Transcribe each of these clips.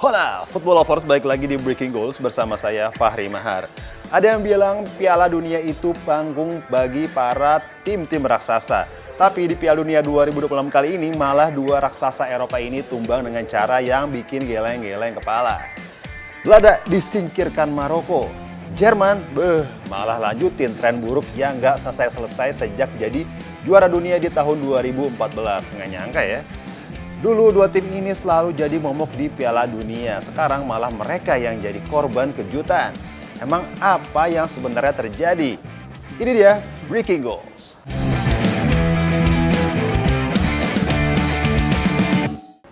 Hola, football lovers, balik lagi di Breaking Goals bersama saya Fahri Mahar. Ada yang bilang Piala Dunia itu panggung bagi para tim-tim raksasa. Tapi di Piala Dunia 2026 kali ini malah dua raksasa Eropa ini tumbang dengan cara yang bikin geleng-geleng kepala. Belanda disingkirkan Maroko. Jerman malah lanjutin tren buruk yang nggak selesai-selesai sejak jadi juara dunia di tahun 2014. Nggak nyangka ya. Dulu dua tim ini selalu jadi momok di Piala Dunia. Sekarang malah mereka yang jadi korban kejutan. Emang apa yang sebenarnya terjadi? Ini dia Breaking Goals.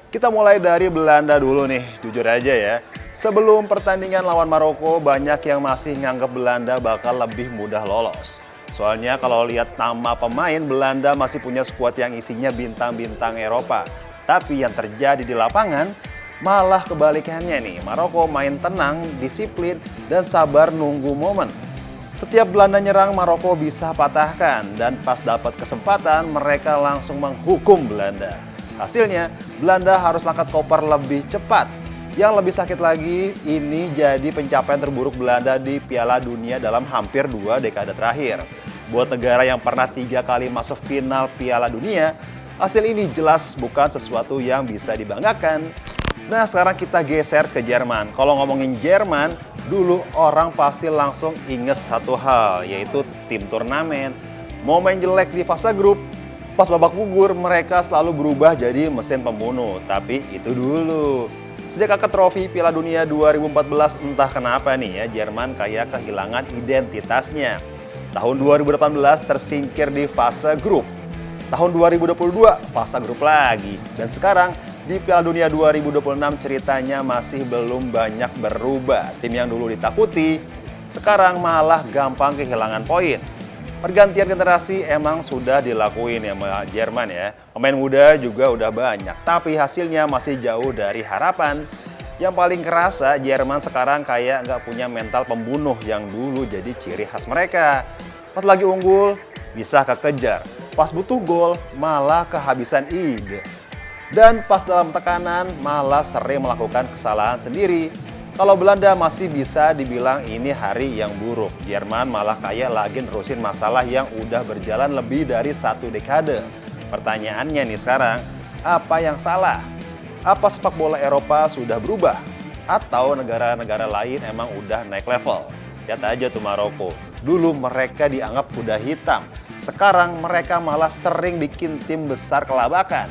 Kita mulai dari Belanda dulu nih, jujur aja ya. Sebelum pertandingan lawan Maroko, banyak yang masih nganggap Belanda bakal lebih mudah lolos. Soalnya kalau lihat nama pemain, Belanda masih punya skuad yang isinya bintang-bintang Eropa. Tapi yang terjadi di lapangan malah kebalikannya nih. Maroko main tenang, disiplin, dan sabar nunggu momen. Setiap Belanda nyerang, Maroko bisa patahkan. Dan pas dapat kesempatan, mereka langsung menghukum Belanda. Hasilnya, Belanda harus angkat koper lebih cepat. Yang lebih sakit lagi, ini jadi pencapaian terburuk Belanda di Piala Dunia dalam hampir 2 dekade terakhir. Buat negara yang pernah 3 kali masuk final Piala Dunia, hasil ini jelas bukan sesuatu yang bisa dibanggakan. Nah, sekarang kita geser ke Jerman. Kalau ngomongin Jerman, dulu orang pasti langsung inget satu hal, yaitu tim turnamen. Momen jelek di fase grup, pas babak gugur mereka selalu berubah jadi mesin pembunuh. Tapi itu dulu. Sejak angkat trofi Piala Dunia 2014, entah kenapa nih ya, Jerman kayak kehilangan identitasnya. Tahun 2018 tersingkir di fase grup. Tahun 2022 fase grup lagi. Dan sekarang di Piala Dunia 2026 ceritanya masih belum banyak berubah. Tim yang dulu ditakuti sekarang malah gampang kehilangan poin. Pergantian generasi emang sudah dilakuin ya sama Jerman ya. Pemain muda juga udah banyak, tapi hasilnya masih jauh dari harapan. Yang paling kerasa Jerman sekarang kayak nggak punya mental pembunuh yang dulu jadi ciri khas mereka. Pas lagi unggul bisa kekejar. Pas butuh gol, malah kehabisan ide. Dan pas dalam tekanan, malah sering melakukan kesalahan sendiri. Kalau Belanda masih bisa dibilang ini hari yang buruk. Jerman malah kayak lagi nerusin masalah yang udah berjalan lebih dari 1 dekade. Pertanyaannya nih sekarang, apa yang salah? Apa sepak bola Eropa sudah berubah? Atau negara-negara lain emang udah naik level? Lihat aja tuh Maroko. Dulu mereka dianggap kuda hitam. Sekarang mereka malah sering bikin tim besar kelabakan.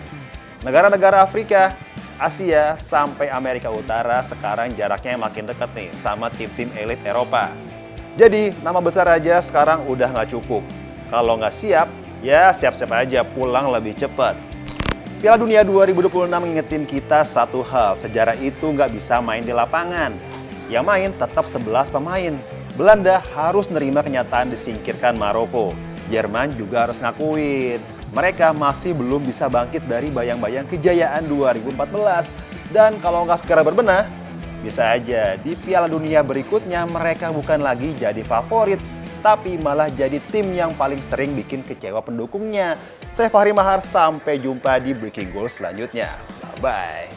Negara-negara Afrika, Asia, sampai Amerika Utara sekarang jaraknya makin dekat nih sama tim-tim elit Eropa. Jadi nama besar aja sekarang udah nggak cukup. Kalau nggak siap, ya siap-siap aja pulang lebih cepat. Piala Dunia 2026 ngingetin kita satu hal, sejarah itu nggak bisa main di lapangan. Yang main tetap 11 pemain. Belanda harus nerima kenyataan disingkirkan Maroko. Jerman juga harus ngakuin, mereka masih belum bisa bangkit dari bayang-bayang kejayaan 2014. Dan kalau nggak segera berbenah, bisa aja di Piala Dunia berikutnya mereka bukan lagi jadi favorit, tapi malah jadi tim yang paling sering bikin kecewa pendukungnya. Saya Fahri Mahar, sampai jumpa di Breaking Goals selanjutnya. Bye-bye.